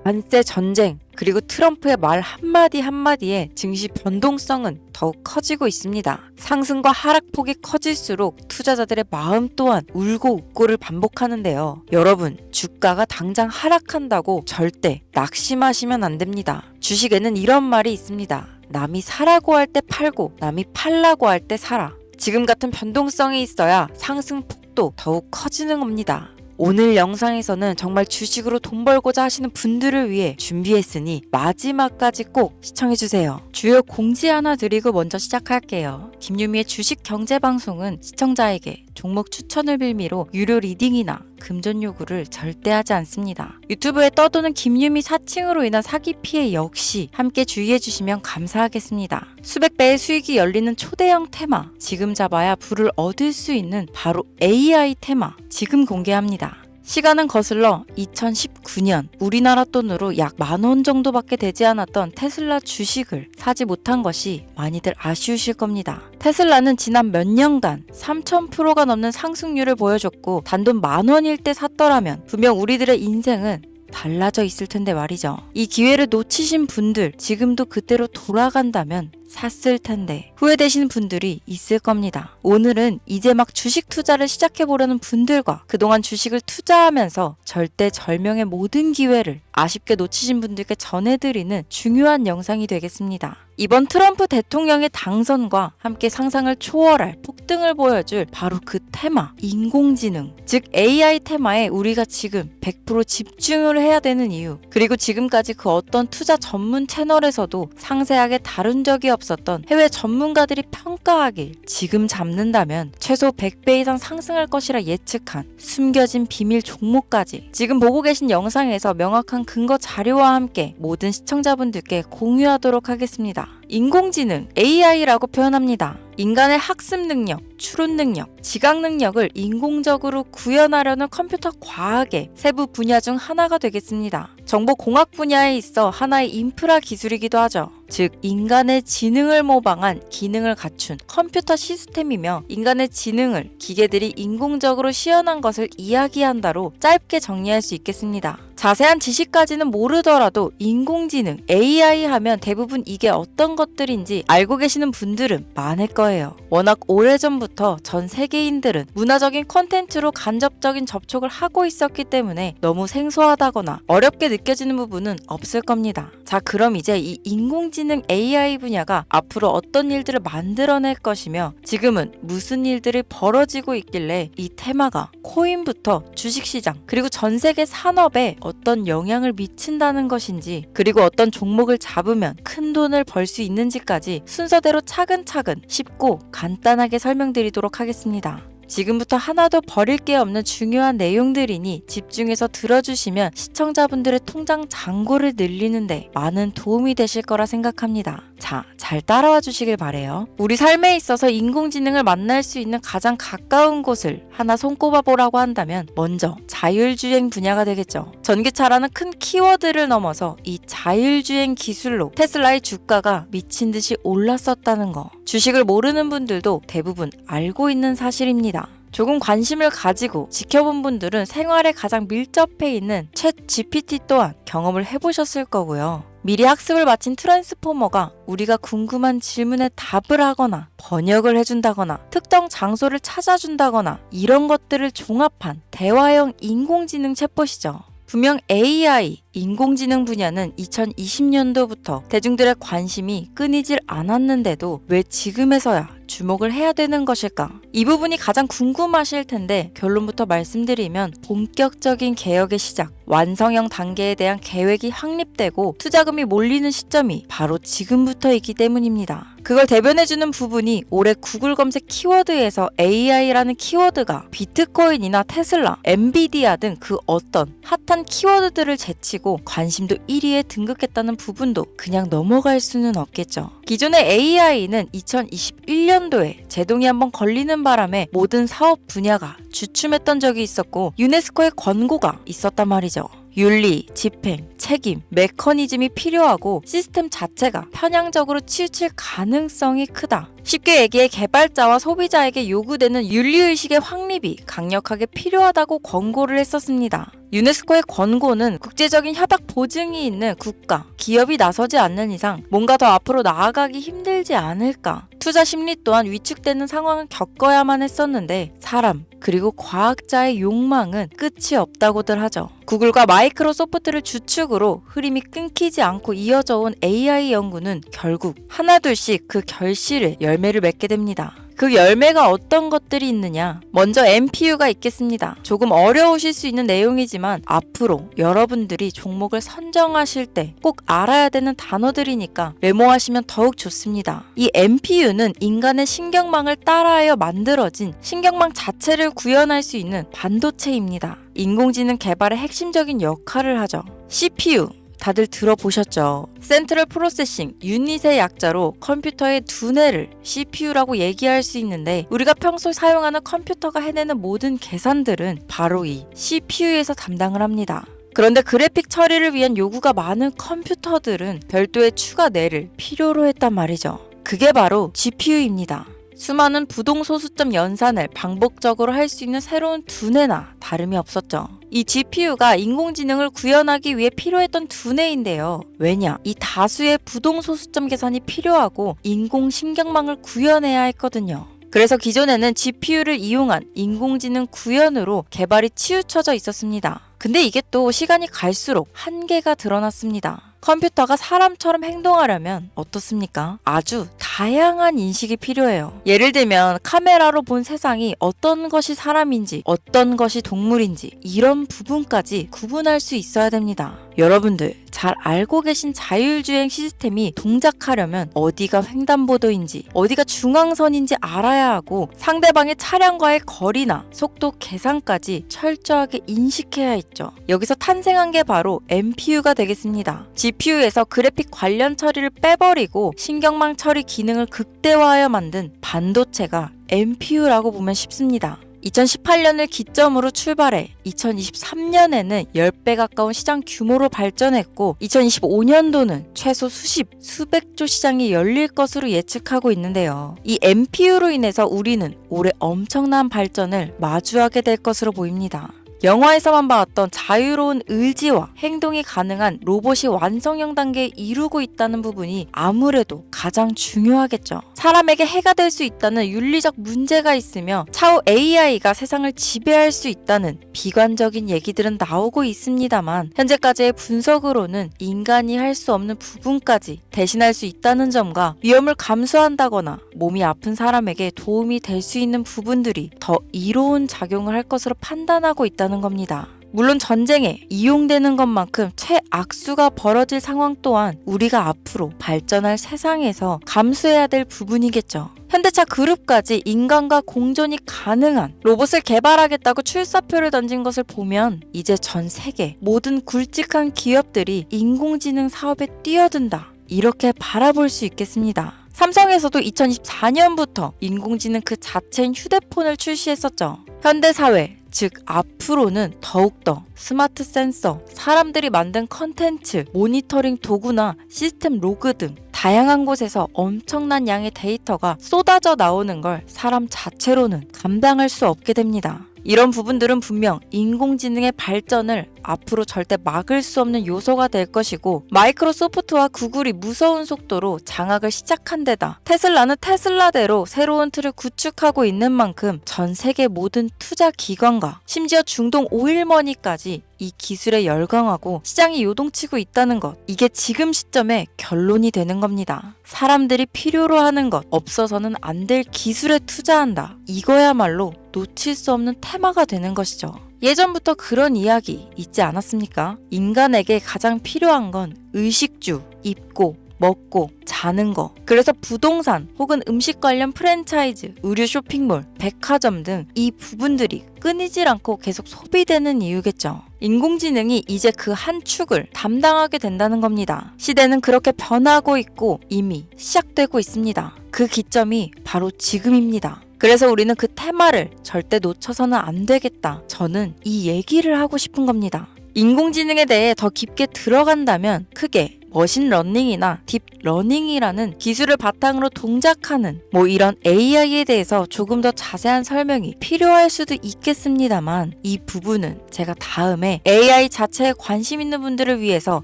관세 전쟁, 그리고 트럼프의 말 한마디 한마디에 증시 변동성은 더욱 커지고 있습니다. 상승과 하락폭이 커질수록 투자자들의 마음 또한 울고 웃고를 반복하는데요. 여러분, 주가가 당장 하락한다고 절대 낙심하시면 안 됩니다. 주식에는 이런 말이 있습니다. 남이 사라고 할 때 팔고 남이 팔라고 할 때 사라. 지금 같은 변동성이 있어야 상승폭도 더욱 커지는 겁니다. 오늘 영상에서는 정말 주식으로 돈 벌고자 하시는 분들을 위해 준비했으니 마지막까지 꼭 시청해주세요. 주요 공지 하나 드리고 먼저 시작할게요. 김유미의 주식 경제 방송은 시청자에게 종목 추천을 빌미로 유료 리딩이나 금전 요구를 절대 하지 않습니다. 유튜브에 떠도는 김유미 사칭으로 인한 사기 피해 역시 함께 주의해 주시면 감사하겠습니다. 수백 배의 수익이 열리는 초대형 테마, 지금 잡아야 부를 얻을 수 있는 바로 AI 테마, 지금 공개합니다. 시간은 거슬러 2019년 우리나라 돈으로 약 10,000원 정도밖에 되지 않았던 테슬라 주식을 사지 못한 것이 많이들 아쉬우실 겁니다. 테슬라는 지난 몇 년간 3000%가 넘는 상승률을 보여줬고 단돈 10,000원일 때 샀더라면 분명 우리들의 인생은 달라져 있을 텐데 말이죠. 이 기회를 놓치신 분들, 지금도 그때로 돌아간다면 샀을 텐데 후회되시는 분들이 있을 겁니다. 오늘은 이제 막 주식 투자를 시작해보려는 분들과 그동안 주식을 투자하면서 절대절명의 모든 기회를 아쉽게 놓치신 분들께 전해드리는 중요한 영상이 되겠습니다. 이번 트럼프 대통령의 당선과 함께 상상을 초월할 폭등을 보여줄 바로 그 테마, 인공지능, 즉 AI 테마에 우리가 지금 100% 집중을 해야 되는 이유, 그리고 지금까지 그 어떤 투자 전문 채널에서도 상세하게 다룬 적이 없었던 해외 전문가들이 평가하길 지금 잡는다면 최소 100배 이상 상승할 것이라 예측한 숨겨진 비밀 종목까지 지금 보고 계신 영상에서 명확한 근거 자료와 함께 모든 시청자분들께 공유하도록 하겠습니다. 인공지능, AI라고 표현합니다. 인간의 학습 능력, 추론 능력, 지각 능력을 인공적으로 구현하려는 컴퓨터 과학의 세부 분야 중 하나가 되겠습니다. 정보공학 분야에 있어 하나의 인프라 기술이기도 하죠. 즉, 인간의 지능을 모방한 기능을 갖춘 컴퓨터 시스템이며 인간의 지능을 기계들이 인공적으로 시연한 것을 이야기한다로 짧게 정리할 수 있겠습니다. 자세한 지식까지는 모르더라도 인공지능, AI 하면 대부분 이게 어떤 것들인지 알고 계시는 분들은 많을 거예요. 워낙 오래전부터 전 세계인들은 문화적인 콘텐츠로 간접적인 접촉을 하고 있었기 때문에 너무 생소하다거나 어렵게 느껴지는 부분은 없을 겁니다. 자, 그럼 이제 이 인공지능 AI 분야가 앞으로 어떤 일들을 만들어낼 것이며 지금은 무슨 일들이 벌어지고 있길래 이 테마가 코인부터 주식시장 그리고 전 세계 산업에 어떤 영향을 미친다는 것인지, 그리고 어떤 종목을 잡으면 큰 돈을 벌 수 있는지까지 순서대로 차근차근 쉽고 간단하게 설명드리도록 하겠습니다. 지금부터 하나도 버릴 게 없는 중요한 내용들이니 집중해서 들어주시면 시청자분들의 통장 잔고를 늘리는데 많은 도움이 되실 거라 생각합니다. 자, 잘 따라와 주시길 바래요. 우리 삶에 있어서 인공지능을 만날 수 있는 가장 가까운 곳을 하나 손꼽아 보라고 한다면 먼저 자율주행 분야가 되겠죠. 전기차라는 큰 키워드를 넘어서 이 자율주행 기술로 테슬라의 주가가 미친 듯이 올랐었다는 거, 주식을 모르는 분들도 대부분 알고 있는 사실입니다. 조금 관심을 가지고 지켜본 분들은 생활에 가장 밀접해 있는 챗 GPT 또한 경험을 해보셨을 거고요. 미리 학습을 마친 트랜스포머가 우리가 궁금한 질문에 답을 하거나 번역을 해준다거나 특정 장소를 찾아준다거나 이런 것들을 종합한 대화형 인공지능 챗봇이죠. 분명 AI, 인공지능 분야는 2020년도부터 대중들의 관심이 끊이질 않았는데도 왜 지금에서야 주목을 해야 되는 것일까? 이 부분이 가장 궁금하실 텐데 결론부터 말씀드리면 본격적인 개혁의 시작, 완성형 단계에 대한 계획이 확립되고 투자금이 몰리는 시점이 바로 지금부터이기 때문입니다. 그걸 대변해주는 부분이 올해 구글 검색 키워드에서 AI라는 키워드가 비트코인이나 테슬라, 엔비디아 등 그 어떤 핫한 키워드들을 제치고 관심도 1위에 등극했다는 부분도 그냥 넘어갈 수는 없겠죠. 기존의 AI는 2021년도에 제동이 한번 걸리는 바람에 모든 사업 분야가 주춤했던 적이 있었고 유네스코의 권고가 있었단 말이죠. 윤리, 집행, 책임, 메커니즘이 필요하고 시스템 자체가 편향적으로 치우칠 가능성이 크다. 쉽게 얘기해 개발자와 소비자에게 요구되는 윤리의식의 확립이 강력하게 필요하다고 권고를 했었습니다. 유네스코의 권고는 국제적인 협약 보증이 있는 국가, 기업이 나서지 않는 이상 뭔가 더 앞으로 나아가기 힘들지 않을까. 투자 심리 또한 위축되는 상황을 겪어야만 했었는데 사람, 그리고 과학자의 욕망은 끝이 없다고들 하죠. 구글과 마이크로소프트를 주축으로 흐름이 끊기지 않고 이어져 온 AI 연구는 결국 하나둘씩 그 결실의 열매를 맺게 됩니다. 그 열매가 어떤 것들이 있느냐? 먼저 MPU가 있겠습니다. 조금 어려우실 수 있는 내용이지만 앞으로 여러분들이 종목을 선정하실 때 꼭 알아야 되는 단어들이니까 메모하시면 더욱 좋습니다. 이 MPU는 인간의 신경망을 따라하여 만들어진 신경망 자체를 구현할 수 있는 반도체입니다. 인공지능 개발의 핵심적인 역할을 하죠. CPU 다들 들어보셨죠? 센트럴 프로세싱 유닛의 약자로 컴퓨터의 두뇌를 CPU라고 얘기할 수 있는데 우리가 평소 사용하는 컴퓨터가 해내는 모든 계산들은 바로 이 CPU에서 담당을 합니다. 그런데 그래픽 처리를 위한 요구가 많은 컴퓨터들은 별도의 추가 뇌를 필요로 했단 말이죠. 그게 바로 GPU입니다. 수많은 부동소수점 연산을 반복적으로 할 수 있는 새로운 두뇌나 다름이 없었죠. 이 GPU가 인공지능을 구현하기 위해 필요했던 두뇌인데요. 왜냐? 이 다수의 부동소수점 계산이 필요하고 인공신경망을 구현해야 했거든요. 그래서 기존에는 GPU를 이용한 인공지능 구현으로 개발이 치우쳐져 있었습니다. 근데 이게 또 시간이 갈수록 한계가 드러났습니다. 컴퓨터가 사람처럼 행동하려면 어떻습니까? 아주 다양한 인식이 필요해요. 예를 들면 카메라로 본 세상이 어떤 것이 사람인지 어떤 것이 동물인지 이런 부분까지 구분할 수 있어야 됩니다. 여러분들 잘 알고 계신 자율주행 시스템이 동작하려면 어디가 횡단보도인지 어디가 중앙선인지 알아야 하고 상대방의 차량과의 거리나 속도 계산까지 철저하게 인식해야 했죠. 여기서 탄생한 게 바로 MPU가 되겠습니다. GPU에서 그래픽 관련 처리를 빼버리고 신경망 처리 기능을 극대화하여 만든 반도체가 MPU라고 보면 쉽습니다. 2018년을 기점으로 출발해 2023년에는 10배 가까운 시장 규모로 발전했고 2025년도는 최소 수백조 시장이 열릴 것으로 예측하고 있는데요. 이 MPU로 인해서 우리는 올해 엄청난 발전을 마주하게 될 것으로 보입니다. 영화에서만 봤던 자유로운 의지와 행동이 가능한 로봇이 완성형 단계에 이루고 있다는 부분이 아무래도 가장 중요하겠죠. 사람에게 해가 될 수 있다는 윤리적 문제가 있으며 차후 AI가 세상을 지배할 수 있다는 비관적인 얘기들은 나오고 있습니다만 현재까지의 분석으로는 인간이 할 수 없는 부분까지 대신할 수 있다는 점과 위험을 감수한다거나 몸이 아픈 사람에게 도움이 될 수 있는 부분들이 더 이로운 작용을 할 것으로 판단하고 있다는 겁니다. 물론 전쟁에 이용되는 것만큼 최악수가 벌어질 상황 또한 우리가 앞으로 발전할 세상에서 감수해야 될 부분이겠죠. 현대차 그룹까지 인간과 공존이 가능한 로봇을 개발하겠다고 출사표를 던진 것을 보면 이제 전 세계 모든 굵직한 기업들이 인공지능 사업에 뛰어든다. 이렇게 바라볼 수 있겠습니다. 삼성에서도 2024년부터 인공지능 그 자체인 휴대폰을 출시했었죠. 현대사회, 즉 앞으로는 더욱더 스마트 센서, 사람들이 만든 컨텐츠, 모니터링 도구나 시스템 로그 등 다양한 곳에서 엄청난 양의 데이터가 쏟아져 나오는 걸 사람 자체로는 감당할 수 없게 됩니다. 이런 부분들은 분명 인공지능의 발전을 앞으로 절대 막을 수 없는 요소가 될 것이고 마이크로소프트와 구글이 무서운 속도로 장악을 시작한 데다 테슬라는 테슬라대로 새로운 틀을 구축하고 있는 만큼 전 세계 모든 투자 기관과 심지어 중동 오일머니까지 이 기술에 열광하고 시장이 요동치고 있다는 것, 이게 지금 시점에 결론이 되는 겁니다. 사람들이 필요로 하는 것, 없어서는 안 될 기술에 투자한다. 이거야말로 놓칠 수 없는 테마가 되는 것이죠. 예전부터 그런 이야기 있지 않았습니까? 인간에게 가장 필요한 건 의식주, 입고, 먹고, 자는 거. 그래서 부동산 혹은 음식 관련 프랜차이즈, 의류 쇼핑몰, 백화점 등 이 부분들이 끊이질 않고 계속 소비되는 이유겠죠. 인공지능이 이제 그 한 축을 담당하게 된다는 겁니다. 시대는 그렇게 변하고 있고 이미 시작되고 있습니다. 그 기점이 바로 지금입니다. 그래서 우리는 그 테마를 절대 놓쳐서는 안 되겠다. 저는 이 얘기를 하고 싶은 겁니다. 인공지능에 대해 더 깊게 들어간다면 크게 머신러닝이나 딥러닝이라는 기술을 바탕으로 동작하는 이런 AI에 대해서 조금 더 자세한 설명이 필요할 수도 있겠습니다만 이 부분은 제가 다음에 AI 자체에 관심 있는 분들을 위해서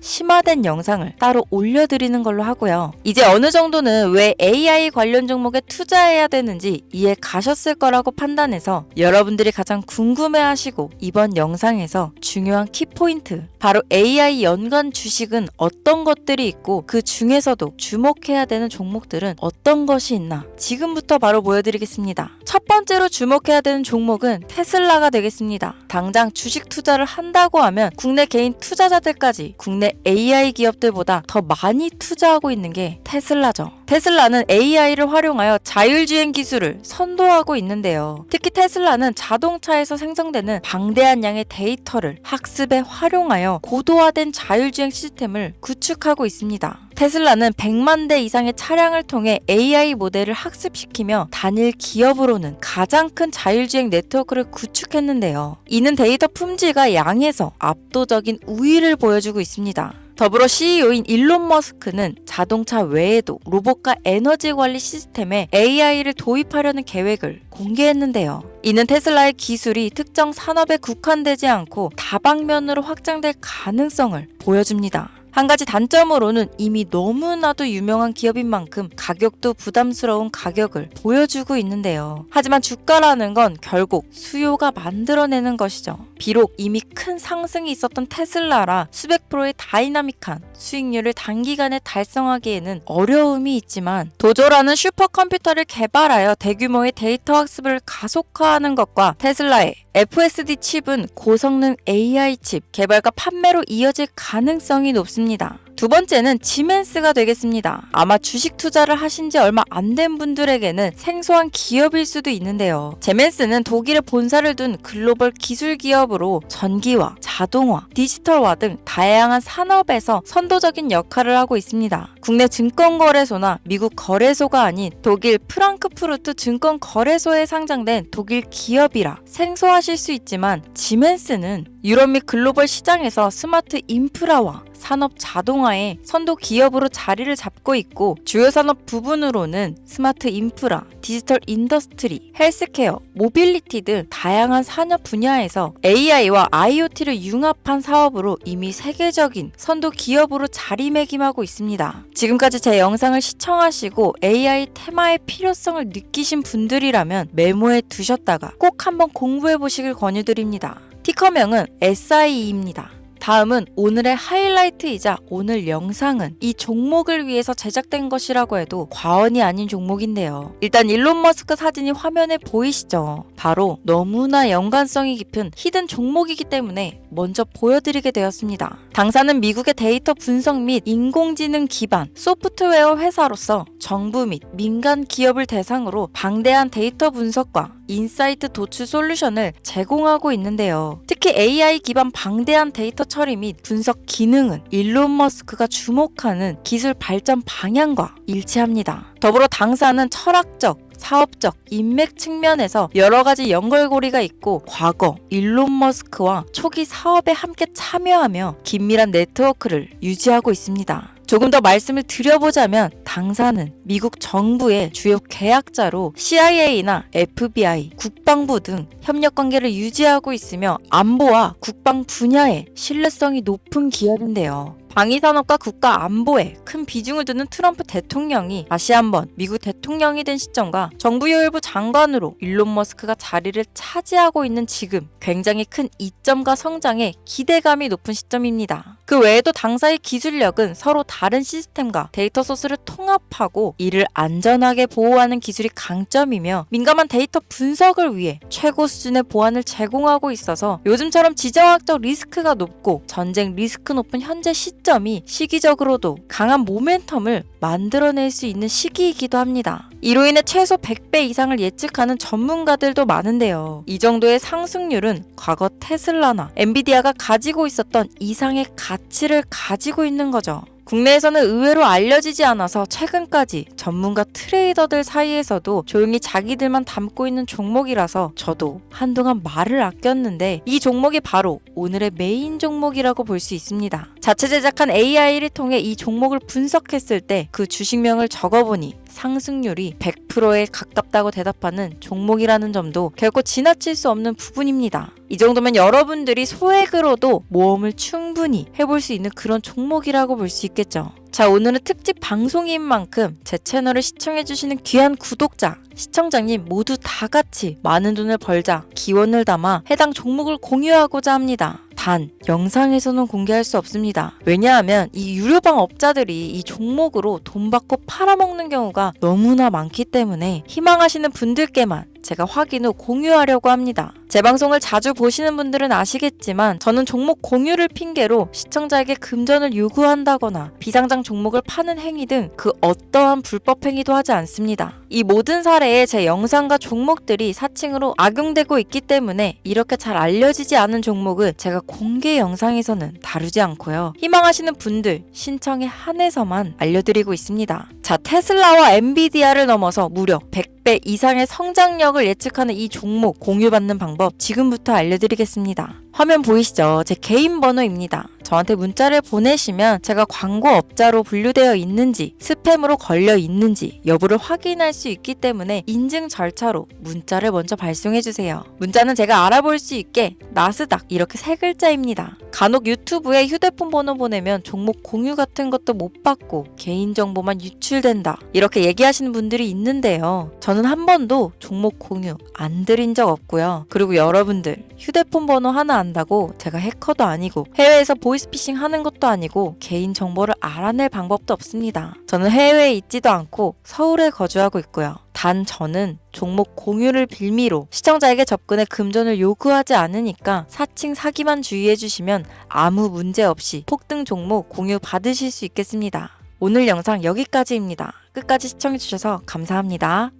심화된 영상을 따로 올려드리는 걸로 하고요. 이제 어느 정도는 왜 AI 관련 종목에 투자해야 되는지 이해 가셨을 거라고 판단해서 여러분들이 가장 궁금해하시고 이번 영상에서 중요한 키포인트 바로 AI 연관 주식은 어떤 것들이 있고 그 중에서도 주목해야 되는 종목들은 어떤 것이 있나 지금부터 바로 보여드리겠습니다. 첫 번째로 주목해야 되는 종목은 테슬라가 되겠습니다. 당장 주식 투자를 한다고 하면 국내 개인 투자자들까지 국내 AI 기업들보다 더 많이 투자하고 있는 게 테슬라죠. 테슬라는 AI를 활용하여 자율주행 기술을 선도하고 있는데요. 특히 테슬라는 자동차에서 생성되는 방대한 양의 데이터를 학습에 활용하여 고도화된 자율주행 시스템을 구축하고 있습니다. 테슬라는 100만 대 이상의 차량을 통해 AI 모델을 학습시키며 단일 기업으로는 가장 큰 자율주행 네트워크를 구축했는데요. 이는 데이터 품질과 양에서 압도적인 우위를 보여주고 있습니다. 더불어 CEO인 일론 머스크는 자동차 외에도 로봇과 에너지 관리 시스템에 AI를 도입하려는 계획을 공개했는데요. 이는 테슬라의 기술이 특정 산업에 국한되지 않고 다방면으로 확장될 가능성을 보여줍니다. 한 가지 단점으로는 이미 너무나도 유명한 기업인 만큼 가격도 부담스러운 가격을 보여주고 있는데요. 하지만 주가라는 건 결국 수요가 만들어내는 것이죠. 비록 이미 큰 상승이 있었던 테슬라라 수백 프로의 다이나믹한 수익률을 단기간에 달성하기에는 어려움이 있지만 도조라는 슈퍼컴퓨터를 개발하여 대규모의 데이터 학습을 가속화하는 것과 테슬라의 FSD 칩은 고성능 AI 칩 개발과 판매로 이어질 가능성이 높습니다. 두 번째는 지멘스가 되겠습니다. 아마 주식 투자를 하신 지 얼마 안 된 분들에게는 생소한 기업일 수도 있는데요. 지멘스는 독일에 본사를 둔 글로벌 기술 기업으로 전기화, 자동화, 디지털화 등 다양한 산업에서 선도적인 역할을 하고 있습니다. 국내 증권거래소나 미국 거래소가 아닌 독일 프랑크푸르트 증권거래소에 상장된 독일 기업이라 생소하실 수 있지만 지멘스는 유럽 및 글로벌 시장에서 스마트 인프라와 산업 자동화의 선도 기업으로 자리를 잡고 있고 주요 산업 부분으로는 스마트 인프라, 디지털 인더스트리, 헬스케어, 모빌리티 등 다양한 산업 분야에서 AI와 IoT를 융합한 사업으로 이미 세계적인 선도 기업으로 자리매김하고 있습니다. 지금까지 제 영상을 시청하시고 AI 테마의 필요성을 느끼신 분들이라면 메모해 두셨다가 꼭 한번 공부해 보시길 권유드립니다. 티커명은 SIE입니다. 다음은 오늘의 하이라이트이자 오늘 영상은 이 종목을 위해서 제작된 것이라고 해도 과언이 아닌 종목인데요. 일단 일론 머스크 사진이 화면에 보이시죠? 바로 너무나 연관성이 깊은 히든 종목이기 때문에 먼저 보여드리게 되었습니다. 당사는 미국의 데이터 분석 및 인공지능 기반 소프트웨어 회사로서 정부 및 민간 기업을 대상으로 방대한 데이터 분석과 인사이트 도출 솔루션을 제공하고 있는데요. 특히 AI 기반 방대한 데이터 처리 및 분석 기능은 일론 머스크가 주목하는 기술 발전 방향과 일치합니다. 더불어 당사는 철학적, 사업적, 인맥 측면에서 여러 가지 연결고리가 있고 과거 일론 머스크와 초기 사업에 함께 참여하며 긴밀한 네트워크를 유지하고 있습니다. 조금 더 말씀을 드려보자면 당사는 미국 정부의 주요 계약자로 CIA나 FBI, 국방부 등 협력 관계를 유지하고 있으며 안보와 국방 분야에 신뢰성이 높은 기업인데요. 방위산업과 국가 안보에 큰 비중을 두는 트럼프 대통령이 다시 한번 미국 대통령이 된 시점과 정부요일부 장관으로 일론 머스크가 자리를 차지하고 있는 지금 굉장히 큰 이점과 성장에 기대감이 높은 시점입니다. 그 외에도 당사의 기술력은 서로 다른 시스템과 데이터 소스를 통합하고 이를 안전하게 보호하는 기술이 강점이며 민감한 데이터 분석을 위해 최고 수준의 보안을 제공하고 있어서 요즘처럼 지정학적 리스크가 높고 전쟁 리스크 높은 현재 시점이 시기적으로도 강한 모멘텀을 만들어낼 수 있는 시기이기도 합니다. 이로 인해 최소 100배 이상을 예측하는 전문가들도 많은데요. 이 정도의 상승률은 과거 테슬라나 엔비디아가 가지고 있었던 이상의 가치를 가지고 있는 거죠. 국내에서는 의외로 알려지지 않아서 최근까지 전문가 트레이더들 사이에서도 조용히 자기들만 담고 있는 종목이라서 저도 한동안 말을 아꼈는데 이 종목이 바로 오늘의 메인 종목이라고 볼 수 있습니다. 자체 제작한 AI를 통해 이 종목을 분석했을 때 그 주식명을 적어보니 상승률이 100%에 가깝다고 대답하는 종목이라는 점도 결코 지나칠 수 없는 부분입니다. 이 정도면 여러분들이 소액으로도 모험을 충분히 해볼 수 있는 그런 종목이라고 볼 수 있겠죠. 자, 오늘은 특집 방송인 만큼 제 채널을 시청해주시는 귀한 구독자, 시청자님 모두 다 같이 많은 돈을 벌자 기원을 담아 해당 종목을 공유하고자 합니다. 단, 영상에서는 공개할 수 없습니다. 왜냐하면 이 유료방 업자들이 이 종목으로 돈 받고 팔아먹는 경우가 너무나 많기 때문에 희망하시는 분들께만 제가 확인 후 공유하려고 합니다. 제 방송을 자주 보시는 분들은 아시겠지만 저는 종목 공유를 핑계로 시청자에게 금전을 요구한다거나 비상장 종목을 파는 행위 등 그 어떠한 불법 행위도 하지 않습니다. 이 모든 사례에 제 영상과 종목들이 사칭으로 악용되고 있기 때문에 이렇게 잘 알려지지 않은 종목은 제가 공개 영상에서는 다루지 않고요. 희망하시는 분들 신청에 한해서만 알려드리고 있습니다. 자, 테슬라와 엔비디아를 넘어서 무려 100배 이상의 성장력을 예측하는 이 종목 공유받는 방법 지금부터 알려드리겠습니다. 화면 보이시죠? 제 개인 번호입니다. 저한테 문자를 보내시면 제가 광고업자로 분류되어 있는지 스팸으로 걸려 있는지 여부를 확인할 수 있기 때문에 인증 절차로 문자를 먼저 발송해주세요. 문자는 제가 알아볼 수 있게 나스닥 이렇게 세 글자입니다. 간혹 유튜브에 휴대폰 번호 보내면 종목 공유 같은 것도 못 받고 개인정보만 유출된다 이렇게 얘기하시는 분들이 있는데요. 저는 한 번도 종목 공유 안 드린 적 없고요. 그리고 여러분들 휴대폰 번호 하나 안다고 제가 해커도 아니고 해외에서 보이스피싱 하는 것도 아니고 개인 정보를 알아낼 방법도 없습니다. 저는 해외에 있지도 않고 서울에 거주하고 있고요. 단 저는 종목 공유를 빌미로 시청자에게 접근해 금전을 요구하지 않으니까 사칭 사기만 주의해주시면 아무 문제 없이 폭등 종목 공유 받으실 수 있겠습니다. 오늘 영상 여기까지입니다. 끝까지 시청해주셔서 감사합니다.